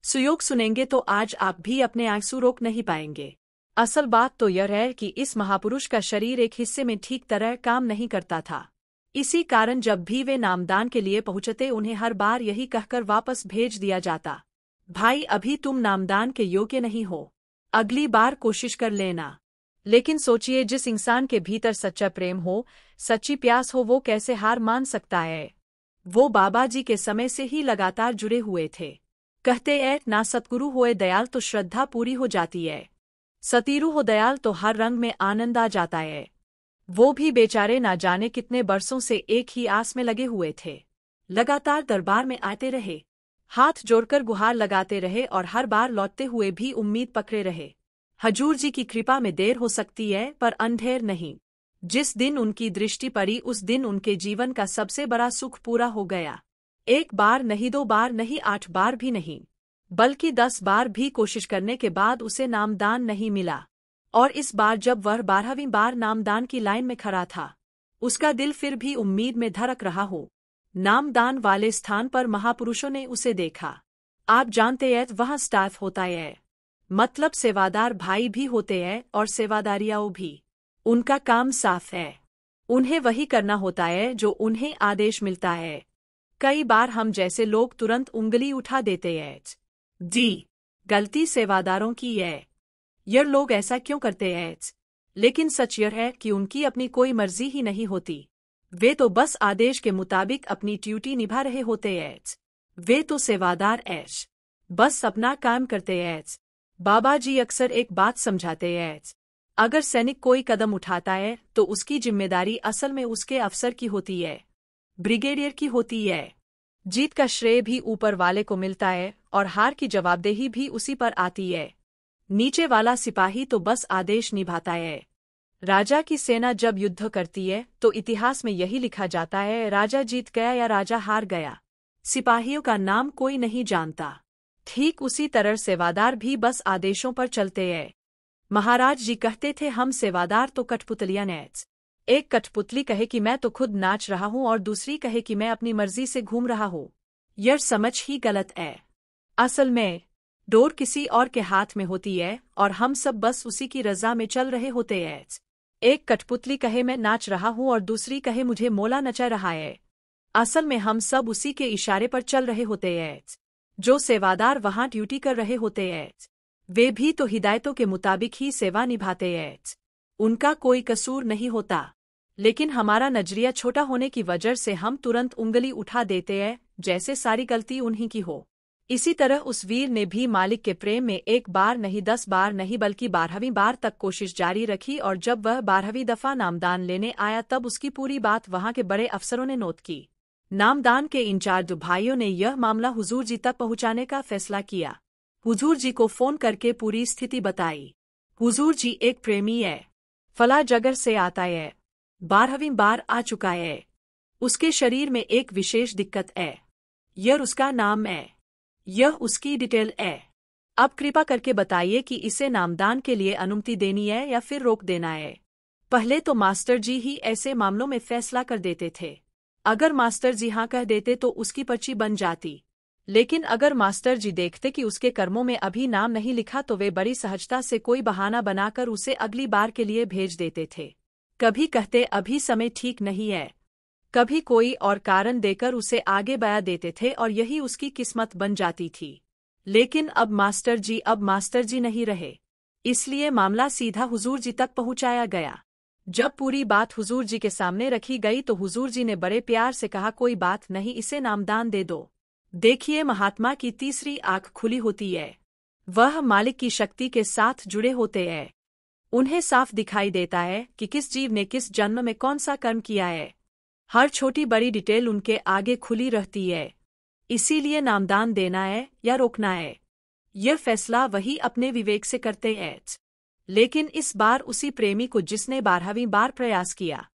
सुयोग सुनेंगे तो आज आप भी अपने आंसू रोक नहीं पाएंगे। असल बात तो यह है कि इस महापुरुष का शरीर एक हिस्से में ठीक तरह काम नहीं करता था। इसी कारण जब भी वे नामदान के लिए पहुंचते उन्हें हर बार यही कहकर वापस भेज दिया जाता, भाई अभी तुम नामदान के योग्य नहीं हो, अगली बार कोशिश कर लेना। लेकिन सोचिए, जिस इंसान के भीतर सच्चा प्रेम हो, सच्ची प्यास हो, वो कैसे हार मान सकता है। वो बाबा जी के समय से ही लगातार जुड़े हुए थे। कहते हैं ना सतगुरु होए दयाल तो श्रद्धा पूरी हो जाती है, सतीरु हो दयाल तो हर रंग में आनंद आ जाता है। वो भी बेचारे ना जाने कितने बरसों से एक ही आस में लगे हुए थे। लगातार दरबार में आते रहे, हाथ जोड़कर गुहार लगाते रहे और हर बार लौटते हुए भी उम्मीद पकड़े रहे। हजूर जी की कृपा में देर हो सकती है पर अंधेर नहीं। जिस दिन उनकी दृष्टि पड़ी उस दिन उनके जीवन का सबसे बड़ा सुख पूरा हो गया। एक बार नहीं, 2 बार नहीं, 8 बार भी नहीं, बल्कि 10 बार भी कोशिश करने के बाद उसे नामदान नहीं मिला। और इस बार जब वह 12वीं बार नामदान की लाइन में खड़ा था, उसका दिल फिर भी उम्मीद में धड़क रहा हो। नामदान वाले स्थान पर महापुरुषों ने उसे देखा। आप जानते हैं वहाँ स्टाफ होता है, मतलब सेवादार भाई भी होते हैं और सेवादारियाँ भी। उनका काम साफ है, उन्हें वही करना होता है जो उन्हें आदेश मिलता है। कई बार हम जैसे लोग तुरंत उंगली उठा देते हैं, जी गलती सेवादारों की है, यह लोग ऐसा क्यों करते हैं। लेकिन सच यह है कि उनकी अपनी कोई मर्जी ही नहीं होती। वे तो बस आदेश के मुताबिक अपनी ड्यूटी निभा रहे होते हैं। वे तो सेवादार ऐश बस अपना काम करते हैं। बाबा जी अक्सर एक बात समझाते हैं, अगर सैनिक कोई कदम उठाता है तो उसकी जिम्मेदारी असल में उसके अफसर की होती है, ब्रिगेडियर की होती है। जीत का श्रेय भी ऊपर वाले को मिलता है और हार की जवाबदेही भी उसी पर आती है। नीचे वाला सिपाही तो बस आदेश निभाता है। राजा की सेना जब युद्ध करती है तो इतिहास में यही लिखा जाता है, राजा जीत गया या राजा हार गया, सिपाहियों का नाम कोई नहीं जानता। ठीक उसी तरह सेवादार भी बस आदेशों पर चलते हैं। महाराज जी कहते थे, हम सेवादार तो कठपुतलियां नैच। एक कठपुतली कहे कि मैं तो खुद नाच रहा हूं और दूसरी कहे कि मैं अपनी मर्जी से घूम रहा हूं। यह समझ ही गलत है। असल में डोर किसी और के हाथ में होती है और हम सब बस उसी की रजा में चल रहे होते हैं। एक कठपुतली कहे मैं नाच रहा हूं और दूसरी कहे मुझे मोला नचा रहा है। असल में हम सब उसी के इशारे पर चल रहे होते हैं। जो सेवादार वहां ड्यूटी कर रहे होते हैं, वे भी तो हिदायतों के मुताबिक ही सेवा निभाते हैं। उनका कोई कसूर नहीं होता। लेकिन हमारा नजरिया छोटा होने की वजह से हम तुरंत उंगली उठा देते हैं, जैसे सारी गलती उन्हीं की हो। इसी तरह उस वीर ने भी मालिक के प्रेम में एक बार नहीं, 10 बार नहीं, बल्कि 12वीं बार तक कोशिश जारी रखी। और जब वह 12वीं दफा नामदान लेने आया तब उसकी पूरी बात वहां के बड़े अफसरों ने नोट की। नामदान के इंचार्ज भाइयों ने यह मामला हुजूर जी तक पहुंचाने का फैसला किया। हुजूर जी को फोन करके पूरी स्थिति बताई। हुजूर जी एक प्रेमी है, फला जगह से आता है, 12वीं बार आ चुका है, उसके शरीर में एक विशेष दिक्कत है, यह उसका नाम है, यह उसकी डिटेल है। अब कृपा करके बताइए कि इसे नामदान के लिए अनुमति देनी है या फिर रोक देना है। पहले तो मास्टर जी ही ऐसे मामलों में फैसला कर देते थे। अगर मास्टर जी हाँ कह देते तो उसकी पर्ची बन जाती। लेकिन अगर मास्टर जी देखते कि उसके कर्मों में अभी नाम नहीं लिखा तो वे बड़ी सहजता से कोई बहाना बनाकर उसे अगली बार के लिए भेज देते थे। कभी कहते अभी समय ठीक नहीं है, कभी कोई और कारण देकर उसे आगे बढ़ा देते थे और यही उसकी किस्मत बन जाती थी। लेकिन अब मास्टर जी नहीं रहे, इसलिए मामला सीधा हुजूर जी तक पहुंचाया गया। जब पूरी बात हुजूर जी के सामने रखी गई तो हुजूर जी ने बड़े प्यार से कहा, कोई बात नहीं, इसे नामदान दे दो। देखिए, महात्मा की तीसरी आंख खुली होती है, वह मालिक की शक्ति के साथ जुड़े होते हैं। उन्हें साफ दिखाई देता है कि किस जीव ने किस जन्म में कौन सा कर्म किया है। हर छोटी बड़ी डिटेल उनके आगे खुली रहती है। इसीलिए नामदान देना है या रोकना है, यह फैसला वही अपने विवेक से करते हैं। लेकिन इस बार उसी प्रेमी को जिसने 12वीं बार प्रयास किया,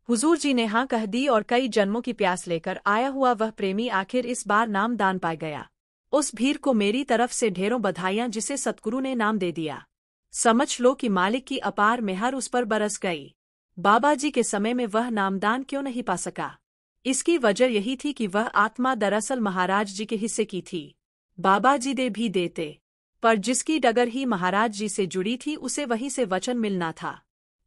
हुजूर जी ने हाँ कह दी और कई जन्मों की प्यास लेकर आया हुआ वह प्रेमी आखिर इस बार नामदान पा गया। उस भीड़ को मेरी तरफ से ढेरों बधाइयां जिसे सतगुरु ने नाम दे दिया। समझ लो कि मालिक की अपार मेहर उस पर बरस गई। बाबा जी के समय में वह नामदान क्यों नहीं पा सका? इसकी वजह यही थी कि वह आत्मा दरअसल महाराज जी के हिस्से की थी। बाबा जी दे भी देते, पर जिसकी डगर ही महाराज जी से जुड़ी थी उसे वहीं से वचन मिलना था।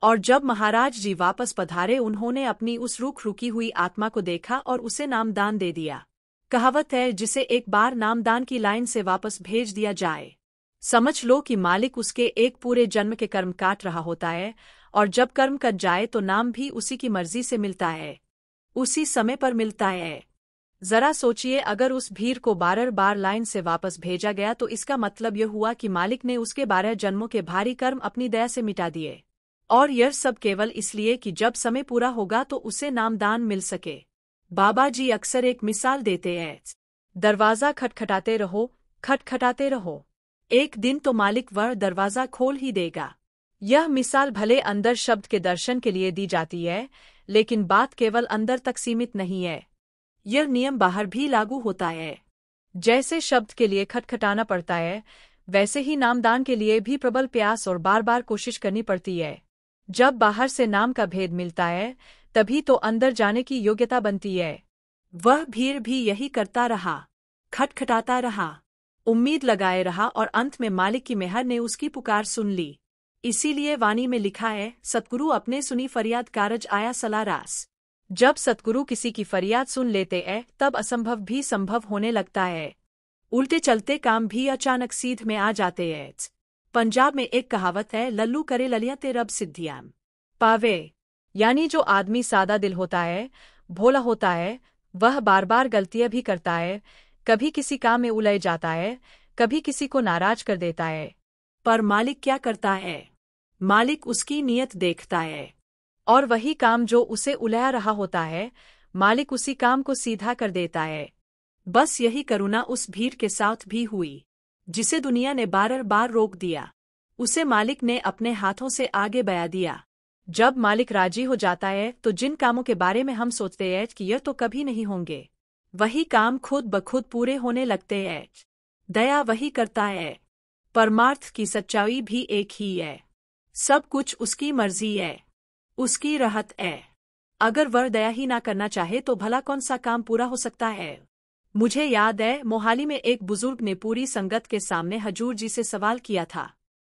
और जब महाराज जी वापस पधारे उन्होंने अपनी उस रुकी हुई आत्मा को देखा और उसे नामदान दे दिया। कहावत है, जिसे एक बार नामदान की लाइन से वापस भेज दिया जाए, समझ लो कि मालिक उसके एक पूरे जन्म के कर्म काट रहा होता है, और जब कर्म कट जाए तो नाम भी उसी की मर्जी से मिलता है, उसी समय पर मिलता है। जरा सोचिए, अगर उस भीड़ को 12 बार लाइन से वापस भेजा गया तो इसका मतलब यह हुआ कि मालिक ने उसके 12 जन्मों के भारी कर्म अपनी दया से मिटा दिए, और यह सब केवल इसलिए कि जब समय पूरा होगा तो उसे नामदान मिल सके। बाबा जी अक्सर एक मिसाल देते हैं, दरवाजा खटखटाते रहो, खटखटाते रहो, एक दिन तो मालिक वह दरवाजा खोल ही देगा। यह मिसाल भले अंदर शब्द के दर्शन के लिए दी जाती है, लेकिन बात केवल अंदर तक सीमित नहीं है, यह नियम बाहर भी लागू होता है। जैसे शब्द के लिए खटखटाना पड़ता है, वैसे ही नामदान के लिए भी प्रबल प्रयास और बार बार कोशिश करनी पड़ती है। जब बाहर से नाम का भेद मिलता है, तभी तो अंदर जाने की योग्यता बनती है। वह भीड़ भी यही करता रहा, खटखटाता रहा, उम्मीद लगाए रहा, और अंत में मालिक की मेहर ने उसकी पुकार सुन ली। इसीलिए वाणी में लिखा है, सतगुरु अपने सुनी फरियाद कारज आया सलारास। जब सतगुरु किसी की फरियाद सुन लेते हैं, तब असंभव भी संभव होने लगता है, उल्टे चलते काम भी अचानक सीध में आ जाते हैं। पंजाब में एक कहावत है, लल्लू करे ललिया ते रब सिद्धियां पावे। यानी जो आदमी सादा दिल होता है, भोला होता है, वह बार बार गलतियां भी करता है, कभी किसी काम में उलझ जाता है, कभी किसी को नाराज कर देता है, पर मालिक क्या करता है? मालिक उसकी नीयत देखता है, और वही काम जो उसे उलझा रहा होता है, मालिक उसी काम को सीधा कर देता है। बस यही करुणा उस भीड़ के साथ भी हुई, जिसे दुनिया ने 12 बार रोक दिया, उसे मालिक ने अपने हाथों से आगे बढ़ा दिया। जब मालिक राजी हो जाता है तो जिन कामों के बारे में हम सोचते हैं कि यह तो कभी नहीं होंगे, वही काम खुद ब खुद पूरे होने लगते हैं। दया वही करता है, परमार्थ की सच्चाई भी एक ही है, सब कुछ उसकी मर्जी है, उसकी रहत है। अगर वह दया ही ना करना चाहे तो भला कौन सा काम पूरा हो सकता है? मुझे याद है, मोहाली में एक बुजुर्ग ने पूरी संगत के सामने हजूर जी से सवाल किया था।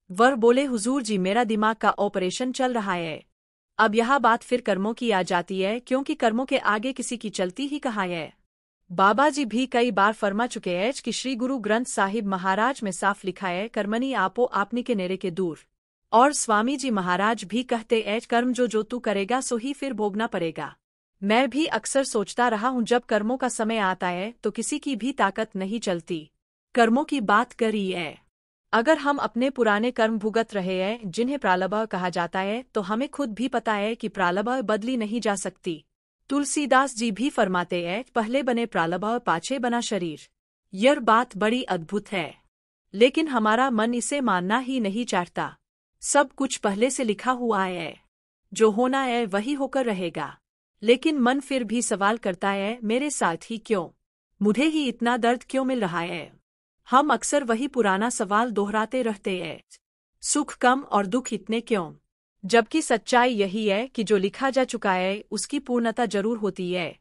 वह बोले, हुजूर जी, मेरा दिमाग का ऑपरेशन चल रहा है। अब यह बात फिर कर्मों की आ जाती है, क्योंकि कर्मों के आगे किसी की चलती ही कहाँ है। बाबा जी भी कई बार फरमा चुके हैं कि श्री गुरु ग्रंथ साहिब महाराज में साफ लिखा है, कर्मनी आपो आपनी के नेरे के दूर। और स्वामी जी महाराज भी कहते हैं, कर्म जो तू करेगा सो ही फिर भोगना पड़ेगा। मैं भी अक्सर सोचता रहा हूँ, जब कर्मों का समय आता है तो किसी की भी ताकत नहीं चलती। कर्मों की बात करी है, अगर हम अपने पुराने कर्म भुगत रहे हैं, जिन्हें प्रारब्ध कहा जाता है, तो हमें खुद भी पता है कि प्रारब्ध बदली नहीं जा सकती। तुलसीदास जी भी फरमाते हैं, पहले बने प्रारब्ध पाछे बना शरीर। यह बात बड़ी अद्भुत है, लेकिन हमारा मन इसे मानना ही नहीं चाहता। सब कुछ पहले से लिखा हुआ है, जो होना है वही होकर रहेगा। लेकिन मन फिर भी सवाल करता है, मेरे साथ ही क्यों? मुझे ही इतना दर्द क्यों मिल रहा है? हम अक्सर वही पुराना सवाल दोहराते रहते हैं, सुख कम और दुख इतने क्यों? जबकि सच्चाई यही है कि जो लिखा जा चुका है उसकी पूर्णता जरूर होती है।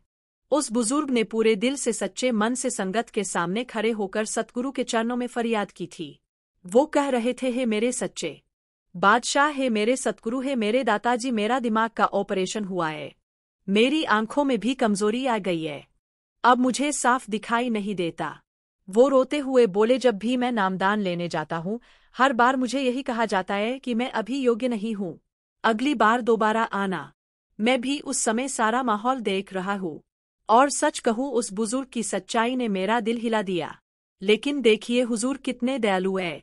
उस बुजुर्ग ने पूरे दिल से सच्चे मन से संगत के सामने खड़े होकर सतगुरु के चरणों में फरियाद की थी। वो कह रहे थे, हे मेरे सच्चे बादशाह, हे मेरे सतगुरु, हे मेरे दाताजी, मेरा दिमाग का ऑपरेशन हुआ है, मेरी आंखों में भी कमजोरी आ गई है, अब मुझे साफ दिखाई नहीं देता। वो रोते हुए बोले, जब भी मैं नामदान लेने जाता हूँ, हर बार मुझे यही कहा जाता है कि मैं अभी योग्य नहीं हूँ, अगली बार दोबारा आना। मैं भी उस समय सारा माहौल देख रहा हूँ, और सच कहूँ उस बुजुर्ग की सच्चाई ने मेरा दिल हिला दिया। लेकिन देखिए हुजूर कितने दयालु है,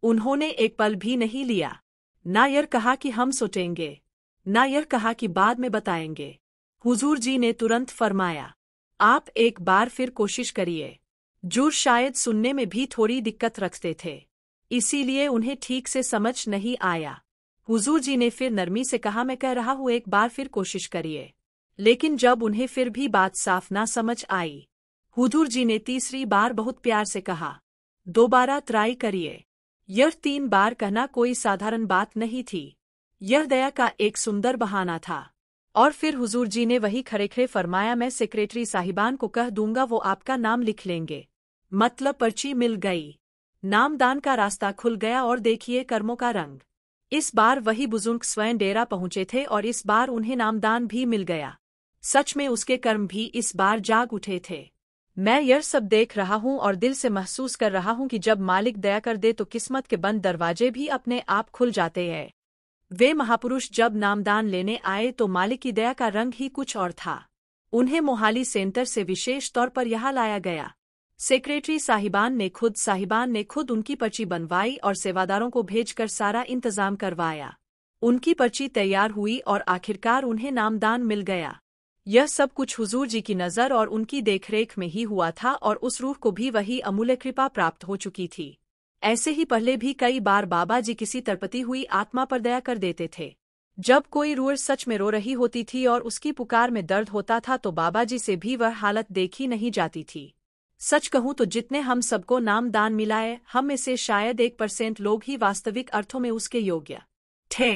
उन्होंने एक पल भी नहीं लिया, ना यह कहा कि हम सोचेंगे, ना यह कहा कि बाद में बताएंगे। हुजूर जी ने तुरंत फरमाया, आप एक बार फिर कोशिश करिए। जो शायद सुनने में भी थोड़ी दिक्कत रखते थे, इसीलिए उन्हें ठीक से समझ नहीं आया। हुजूर जी ने फिर नरमी से कहा, मैं कह रहा हूँ एक बार फिर कोशिश करिए। लेकिन जब उन्हें फिर भी बात साफ ना समझ आई, हुजूर जी ने तीसरी बार बहुत प्यार से कहा, दोबारा ट्राई करिए। यह 3 बार कहना कोई साधारण बात नहीं थी, यह दया का एक सुंदर बहाना था। और फिर हुजूर जी ने वही खड़े खड़े फरमाया, मैं सेक्रेटरी साहिबान को कह दूंगा, वो आपका नाम लिख लेंगे। मतलब पर्ची मिल गई। नामदान का रास्ता खुल गया और देखिए कर्मों का रंग। इस बार वही बुजुर्ग स्वयं डेरा पहुंचे थे और इस बार उन्हें नामदान भी मिल गया। सच में उसके कर्म भी इस बार जाग उठे थे। मैं यह सब देख रहा हूं और दिल से महसूस कर रहा हूं कि जब मालिक दया कर दे तो किस्मत के बंद दरवाजे भी अपने आप खुल जाते हैं। वे महापुरुष जब नामदान लेने आए तो मालिक की दया का रंग ही कुछ और था। उन्हें मोहाली सेंटर से विशेष तौर पर यहाँ लाया गया। सेक्रेटरी साहिबान ने खुद उनकी पर्ची बनवाई और सेवादारों को भेजकर सारा इंतजाम करवाया। उनकी पर्ची तैयार हुई और आखिरकार उन्हें नामदान मिल गया। यह सब कुछ हुजूर जी की नज़र और उनकी देखरेख में ही हुआ था और उस रूह को भी वही अमूल्य कृपा प्राप्त हो चुकी थी। ऐसे ही पहले भी कई बार बाबा जी किसी तड़पती हुई आत्मा पर दया कर देते थे। जब कोई रूह सच में रो रही होती थी और उसकी पुकार में दर्द होता था तो बाबा जी से भी वह हालत देखी नहीं जाती थी। सच कहूं तो जितने हम सबको नामदान मिलाए, हम में से शायद 1% लोग ही वास्तविक अर्थों में उसके योग्य थे।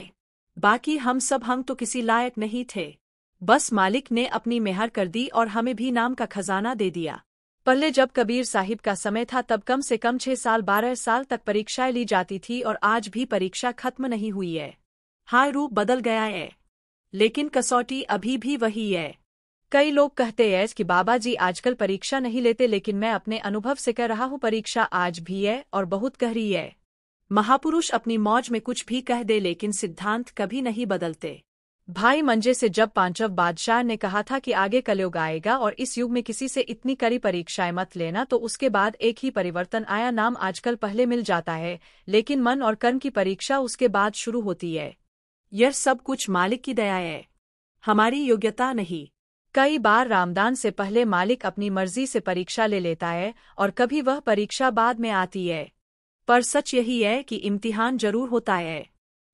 बाकी हम तो किसी लायक नहीं थे। बस मालिक ने अपनी मेहर कर दी और हमें भी नाम का खजाना दे दिया। पहले जब कबीर साहिब का समय था तब कम से कम 6 साल 12 साल तक परीक्षाएं ली जाती थी और आज भी परीक्षा खत्म नहीं हुई है। हाँ, रूप बदल गया है, लेकिन कसौटी अभी भी वही है। कई लोग कहते हैं कि बाबा जी आजकल परीक्षा नहीं लेते, लेकिन मैं अपने अनुभव से कह रहा हूँ परीक्षा आज भी है और बहुत गहरी है। महापुरुष अपनी मौज में कुछ भी कह दे लेकिन सिद्धांत कभी नहीं बदलते। भाई मंजे से जब पांचव बादशाह ने कहा था कि आगे कलयुग आएगा और इस युग में किसी से इतनी कड़ी परीक्षाएं मत लेना, तो उसके बाद एक ही परिवर्तन आया। नाम आजकल पहले मिल जाता है, लेकिन मन और कर्म की परीक्षा उसके बाद शुरू होती है। यह सब कुछ मालिक की दया है, हमारी योग्यता नहीं। कई बार रामदान से पहले मालिक अपनी मर्जी से परीक्षा ले लेता है और कभी वह परीक्षा बाद में आती है। पर सच यही है कि इम्तिहान जरूर होता है,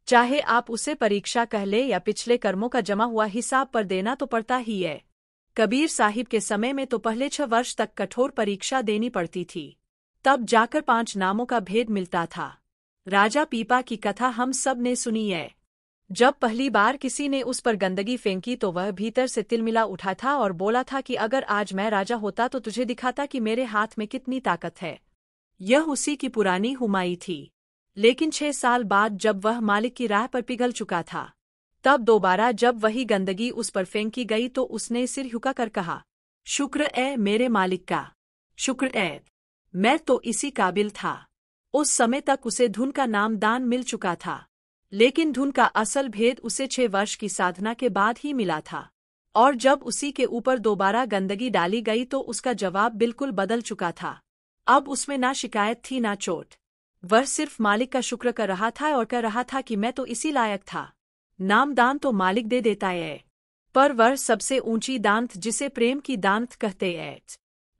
चाहे आप उसे परीक्षा कह ले या पिछले कर्मों का जमा हुआ हिसाब पर देना तो पड़ता ही है। कबीर साहिब के समय में तो पहले 6 वर्ष तक कठोर परीक्षा देनी पड़ती थी, तब जाकर 5 नामों का भेद मिलता था। राजा पीपा की कथा हम सब ने सुनी है। जब पहली बार किसी ने उस पर गंदगी फेंकी तो वह भीतर से तिलमिला उठा था और बोला था कि अगर आज मैं राजा होता तो तुझे दिखाता कि मेरे हाथ में कितनी ताकत है। यह उसी की पुरानी हुमाई थी। लेकिन 6 साल बाद जब वह मालिक की राह पर पिघल चुका था, तब दोबारा जब वही गंदगी उस पर फेंकी गई तो उसने सिर झुकाकर कहा, शुक्र है मेरे मालिक का, शुक्र है, मैं तो इसी काबिल था। उस समय तक उसे धुन का नामदान मिल चुका था, लेकिन धुन का असल भेद उसे 6 वर्ष की साधना के बाद ही मिला था। और जब उसी के ऊपर दोबारा गंदगी डाली गई तो उसका जवाब बिल्कुल बदल चुका था। अब उसमें ना शिकायत थी ना चोट। वह सिर्फ मालिक का शुक्र कर रहा था और कह रहा था कि मैं तो इसी लायक था। नामदान तो मालिक दे देता है, पर वह सबसे ऊंची दांत जिसे प्रेम की दांत कहते हैं,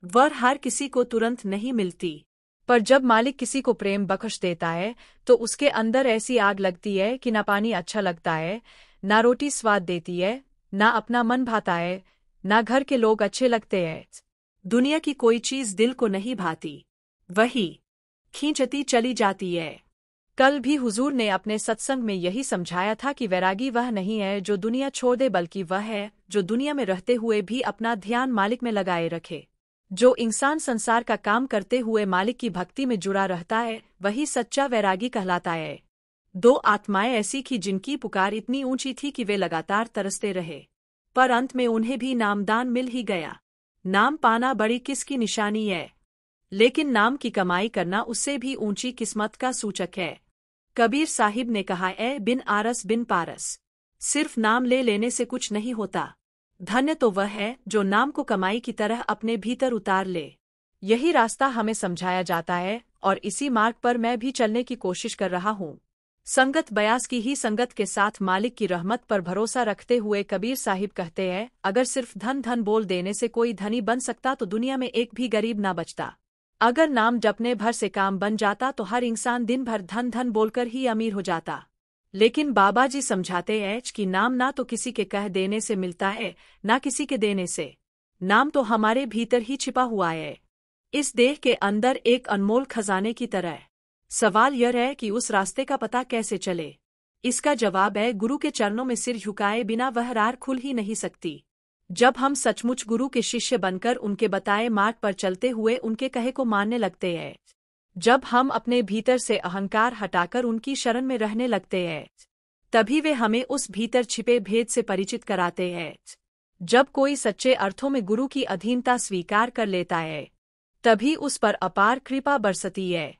वह हर किसी को तुरंत नहीं मिलती। पर जब मालिक किसी को प्रेम बख्श देता है तो उसके अंदर ऐसी आग लगती है कि ना पानी अच्छा लगता है, ना रोटी स्वाद देती है, ना अपना मन भाता है, ना घर के लोग अच्छे लगते हैं। दुनिया की कोई चीज दिल को नहीं भाती, वही खींचती चली जाती है। कल भी हुजूर ने अपने सत्संग में यही समझाया था कि वैरागी वह नहीं है जो दुनिया छोड़ दे, बल्कि वह है जो दुनिया में रहते हुए भी अपना ध्यान मालिक में लगाए रखे। जो इंसान संसार का काम करते हुए मालिक की भक्ति में जुड़ा रहता है, वही सच्चा वैरागी कहलाता है। 2 आत्माएं ऐसी थी जिनकी पुकार इतनी ऊंची थी कि वे लगातार तरसते रहे, पर अंत में उन्हें भी नामदान मिल ही गया। नाम पाना बड़ी किसकी निशानी है, लेकिन नाम की कमाई करना उससे भी ऊंची किस्मत का सूचक है। कबीर साहिब ने कहा, ए बिन आरस बिन पारस, सिर्फ नाम ले लेने से कुछ नहीं होता। धन्य तो वह है जो नाम को कमाई की तरह अपने भीतर उतार ले। यही रास्ता हमें समझाया जाता है और इसी मार्ग पर मैं भी चलने की कोशिश कर रहा हूँ। संगत बयास की ही संगत के साथ मालिक की रहमत पर भरोसा रखते हुए कबीर साहिब कहते हैं, अगर सिर्फ धन धन बोल देने से कोई धनी बन सकता तो दुनिया में एक भी गरीब ना बचता। अगर नाम जपने भर से काम बन जाता तो हर इंसान दिन भर धन धन बोलकर ही अमीर हो जाता। लेकिन बाबा जी समझाते हैं कि नाम ना तो किसी के कह देने से मिलता है, ना किसी के देने से। नाम तो हमारे भीतर ही छिपा हुआ है, इस देह के अंदर एक अनमोल खजाने की तरह। सवाल यह है कि उस रास्ते का पता कैसे चले। इसका जवाब है, गुरु के चरणों में सिर झुकाए बिना वह राह खुल ही नहीं सकती। जब हम सचमुच गुरु के शिष्य बनकर उनके बताए मार्ग पर चलते हुए उनके कहे को मानने लगते हैं, जब हम अपने भीतर से अहंकार हटाकर उनकी शरण में रहने लगते हैं, तभी वे हमें उस भीतर छिपे भेद से परिचित कराते हैं। जब कोई सच्चे अर्थों में गुरु की अधीनता स्वीकार कर लेता है, तभी उस पर अपार कृपा बरसती है।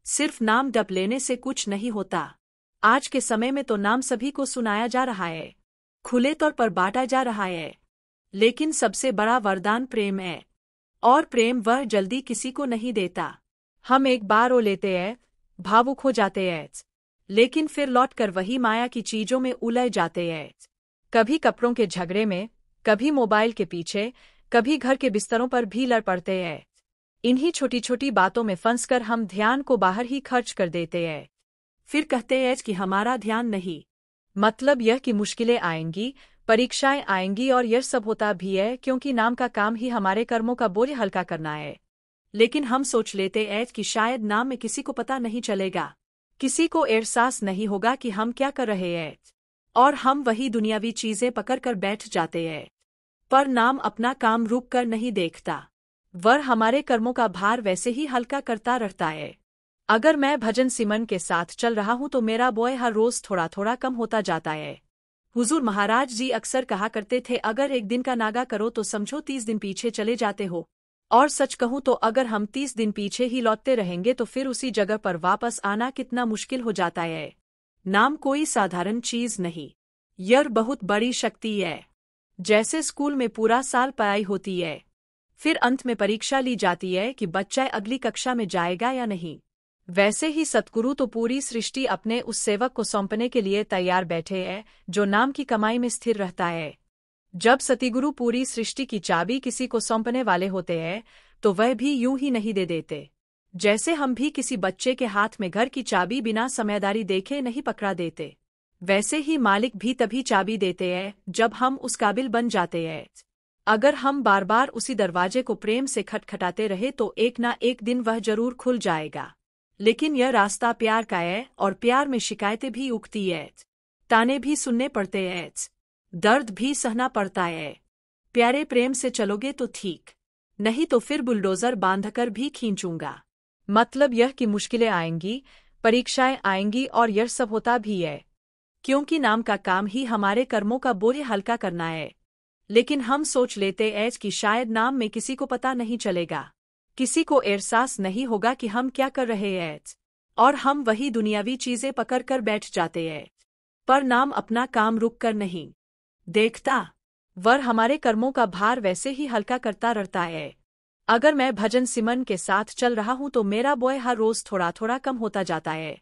सिर्फ नाम डप लेने से कुछ नहीं होता। आज के समय में तो नाम सभी को सुनाया जा रहा है, खुले तौर पर बांटा जा रहा है, लेकिन सबसे बड़ा वरदान प्रेम है, और प्रेम वह जल्दी किसी को नहीं देता। हम एक बार ओ लेते हैं, भावुक हो जाते हैं, लेकिन फिर लौटकर वही माया की चीजों में उलझ जाते हैं। कभी कपड़ों के झगड़े में, कभी मोबाइल के पीछे, कभी घर के बिस्तरों पर भी लड़ पड़ते हैं। इन्हीं छोटी छोटी बातों में फंसकर हम ध्यान को बाहर ही खर्च कर देते हैं। फिर कहते हैं कि हमारा ध्यान नहीं। मतलब यह कि मुश्किलें आएंगी, परीक्षाएं आएंगी, और यह सब होता भी है क्योंकि नाम का काम ही हमारे कर्मों का बोझ हल्का करना है। लेकिन हम सोच लेते हैं कि शायद नाम में किसी को पता नहीं चलेगा, किसी को एहसास नहीं होगा कि हम क्या कर रहे हैं, और हम वही दुनियावी चीजें पकड़कर बैठ जाते हैं। पर नाम अपना काम रुक कर नहीं देखता, वह हमारे कर्मों का भार वैसे ही हल्का करता रहता है। अगर मैं भजन सिमरन के साथ चल रहा हूं तो मेरा बोझ हर रोज थोड़ा थोड़ा कम होता जाता है। हुजूर महाराज जी अक्सर कहा करते थे, अगर एक दिन का नागा करो तो समझो 30 दिन पीछे चले जाते हो। और सच कहूं तो अगर हम 30 दिन पीछे ही लौटते रहेंगे तो फिर उसी जगह पर वापस आना कितना मुश्किल हो जाता है। नाम कोई साधारण चीज नहीं, यह बहुत बड़ी शक्ति है। जैसे स्कूल में पूरा साल पढ़ाई होती है, फिर अंत में परीक्षा ली जाती है कि बच्चा अगली कक्षा में जाएगा या नहीं, वैसे ही सतगुरु तो पूरी सृष्टि अपने उस सेवक को सौंपने के लिए तैयार बैठे हैं जो नाम की कमाई में स्थिर रहता है। जब सतगुरु पूरी सृष्टि की चाबी किसी को सौंपने वाले होते हैं तो वह भी यूं ही नहीं दे देते, जैसे हम भी किसी बच्चे के हाथ में घर की चाबी बिना समझदारी देखे नहीं पकड़ा देते। वैसे ही मालिक भी तभी चाबी देते हैं जब हम उस काबिल बन जाते हैं। अगर हम बार बार उसी दरवाजे को प्रेम से खटखटाते रहे तो एक ना एक दिन वह जरूर खुल जाएगा। लेकिन यह रास्ता प्यार का है, और प्यार में शिकायतें भी उगती है, ताने भी सुनने पड़ते हैं, दर्द भी सहना पड़ता है। प्यारे प्रेम से चलोगे तो ठीक, नहीं तो फिर बुलडोजर बांधकर भी खींचूंगा। मतलब यह कि मुश्किलें आएंगी, परीक्षाएं आएंगी, और यह सब होता भी है क्योंकि नाम का काम ही हमारे कर्मों का बोझ हल्का करना है। लेकिन हम सोच लेते हैं कि शायद नाम में किसी को पता नहीं चलेगा, किसी को एहसास नहीं होगा कि हम क्या कर रहे हैं, और हम वही दुनियावी चीजें पकड़कर बैठ जाते हैं। पर नाम अपना काम रुक कर नहीं देखता, वह हमारे कर्मों का भार वैसे ही हल्का करता रहता है। अगर मैं भजन सिमरन के साथ चल रहा हूं तो मेरा बोझ हर रोज थोड़ा थोड़ा कम होता जाता है।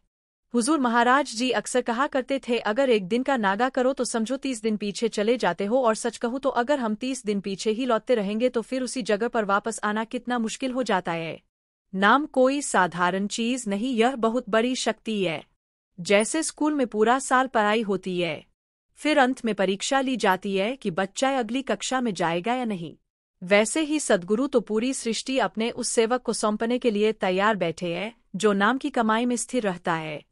हुजूर महाराज जी अक्सर कहा करते थे, अगर एक दिन का नागा करो तो समझो 30 दिन पीछे चले जाते हो। और सच कहूं तो अगर हम 30 दिन पीछे ही लौटते रहेंगे तो फिर उसी जगह पर वापस आना कितना मुश्किल हो जाता है। नाम कोई साधारण चीज नहीं, यह बहुत बड़ी शक्ति है। जैसे स्कूल में पूरा साल पढ़ाई होती है, फिर अंत में परीक्षा ली जाती है कि बच्चा अगली कक्षा में जाएगा या नहीं, वैसे ही सद्गुरु तो पूरी सृष्टि अपने उस सेवक को सौंपने के लिए तैयार बैठे हैं जो नाम की कमाई में स्थिर रहता है।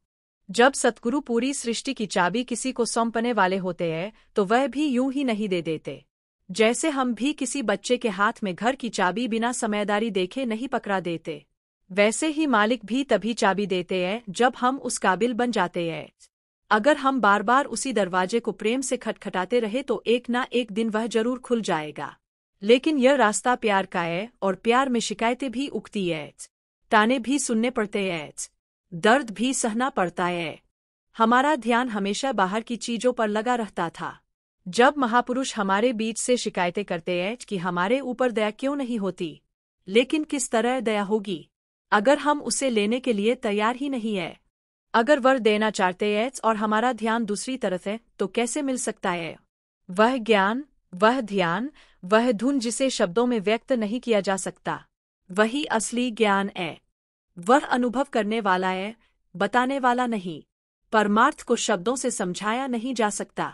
जब सतगुरु पूरी सृष्टि की चाबी किसी को सौंपने वाले होते हैं तो वह भी यूं ही नहीं दे देते, जैसे हम भी किसी बच्चे के हाथ में घर की चाबी बिना समझदारी देखे नहीं पकड़ा देते। वैसे ही मालिक भी तभी चाबी देते हैं जब हम उस काबिल बन जाते हैं। अगर हम बार बार उसी दरवाजे को प्रेम से खटखटाते रहे तो एक ना एक दिन वह जरूर खुल जाएगा। लेकिन यह रास्ता प्यार का है, और प्यार में शिकायतें भी उगती है, ताने भी सुनने पड़ते हैं, दर्द भी सहना पड़ता है। हमारा ध्यान हमेशा बाहर की चीजों पर लगा रहता था। जब महापुरुष हमारे बीच से शिकायतें करते हैं कि हमारे ऊपर दया क्यों नहीं होती, लेकिन किस तरह दया होगी अगर हम उसे लेने के लिए तैयार ही नहीं है। अगर वर देना चाहते हैं और हमारा ध्यान दूसरी तरफ है तो कैसे मिल सकता है वह ज्ञान, वह ध्यान, वह धुन जिसे शब्दों में व्यक्त नहीं किया जा सकता? वही असली ज्ञान है। वह अनुभव करने वाला है, बताने वाला नहीं। परमार्थ को शब्दों से समझाया नहीं जा सकता।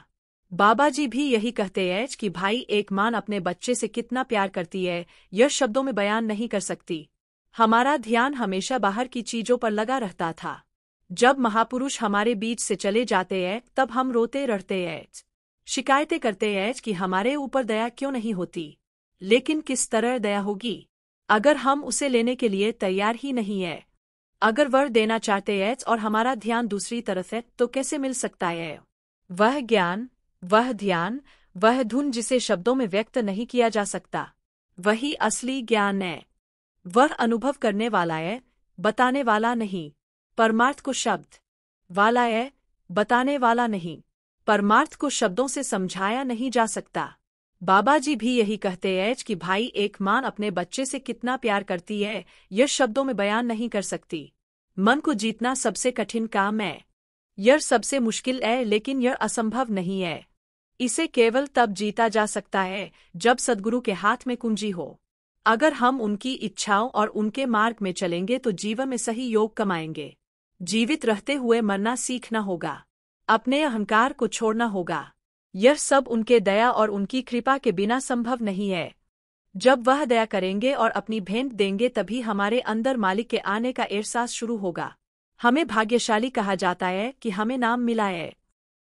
बाबा जी भी यही कहते हैं कि भाई एक मां अपने बच्चे से कितना प्यार करती है, यह शब्दों में बयान नहीं कर सकती। हमारा ध्यान हमेशा बाहर की चीजों पर लगा रहता था। जब महापुरुष हमारे बीच से चले जाते हैं तब हम रोते रहते हैं, शिकायतें करते हैं कि हमारे ऊपर दया क्यों नहीं होती। लेकिन किस तरह दया होगी अगर हम उसे लेने के लिए तैयार ही नहीं है। अगर वर देना चाहते हैं और हमारा ध्यान दूसरी तरफ है तो कैसे मिल सकता है वह ज्ञान, वह ध्यान, वह धुन जिसे शब्दों में व्यक्त नहीं किया जा सकता। वही असली ज्ञान है। वह अनुभव करने वाला है, बताने वाला नहीं। परमार्थ को शब्द वाला है, बताने वाला नहीं। परमार्थ को शब्दों से समझाया नहीं जा सकता। बाबा जी भी यही कहते हैं कि भाई एक मां अपने बच्चे से कितना प्यार करती है यह शब्दों में बयान नहीं कर सकती। मन को जीतना सबसे कठिन काम है। यह सबसे मुश्किल है लेकिन यह असंभव नहीं है। इसे केवल तब जीता जा सकता है जब सद्गुरु के हाथ में कुंजी हो। अगर हम उनकी इच्छाओं और उनके मार्ग में चलेंगे तो जीवन में सही योग कमाएंगे। जीवित रहते हुए मरना सीखना होगा। अपने अहंकार को छोड़ना होगा। यह सब उनके दया और उनकी कृपा के बिना संभव नहीं है। जब वह दया करेंगे और अपनी भेंट देंगे तभी हमारे अंदर मालिक के आने का एहसास शुरू होगा। हमें भाग्यशाली कहा जाता है कि हमें नाम मिला है,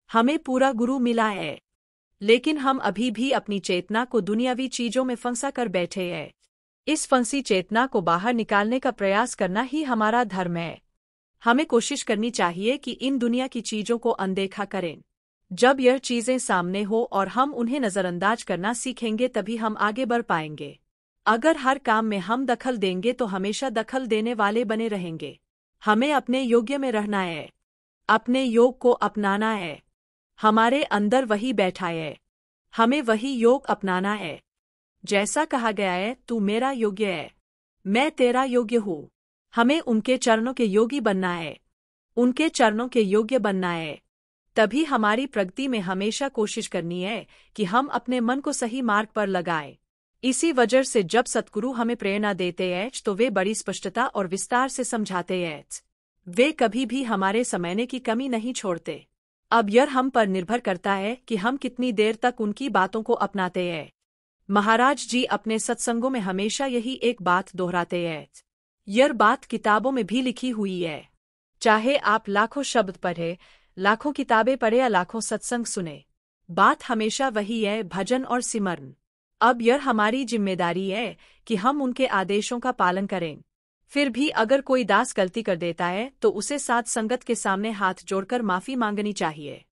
हमें पूरा गुरु मिला है। लेकिन हम अभी भी अपनी चेतना को दुनियावी चीजों में फंसा कर बैठे हैं। इस फंसी चेतना को बाहर निकालने का प्रयास करना ही हमारा धर्म है। हमें कोशिश करनी चाहिए कि इन दुनिया की चीजों को अनदेखा करें। जब यह चीजें सामने हो और हम उन्हें नजरअंदाज करना सीखेंगे तभी हम आगे बढ़ पाएंगे। अगर हर काम में हम दखल देंगे तो हमेशा दखल देने वाले बने रहेंगे। हमें अपने योग्य में रहना है, अपने योग को अपनाना है। हमारे अंदर वही बैठा है, हमें वही योग अपनाना है। जैसा कहा गया है, तू मेरा योग्य है, मैं तेरा योग्य हूँ। हमें उनके चरणों के योगी बनना है, उनके चरणों के योग्य बनना है। तभी हमारी प्रगति में हमेशा कोशिश करनी है कि हम अपने मन को सही मार्ग पर लगाएं। इसी वजह से जब सद्गुरु हमें प्रेरणा देते हैं तो वे बड़ी स्पष्टता और विस्तार से समझाते हैं। वे कभी भी हमारे समझने की कमी नहीं छोड़ते। अब यह हम पर निर्भर करता है कि हम कितनी देर तक उनकी बातों को अपनाते हैं। महाराज जी अपने सत्संगों में हमेशा यही एक बात दोहराते हैं। यह बात किताबों में भी लिखी हुई है। चाहे आप लाखों शब्द पढ़े, लाखों किताबें पढ़े या लाखों सत्संग सुने, बात हमेशा वही है, भजन और सिमरन। अब यह हमारी जिम्मेदारी है कि हम उनके आदेशों का पालन करें। फिर भी अगर कोई दास गलती कर देता है तो उसे साध संगत के सामने हाथ जोड़कर माफी मांगनी चाहिए।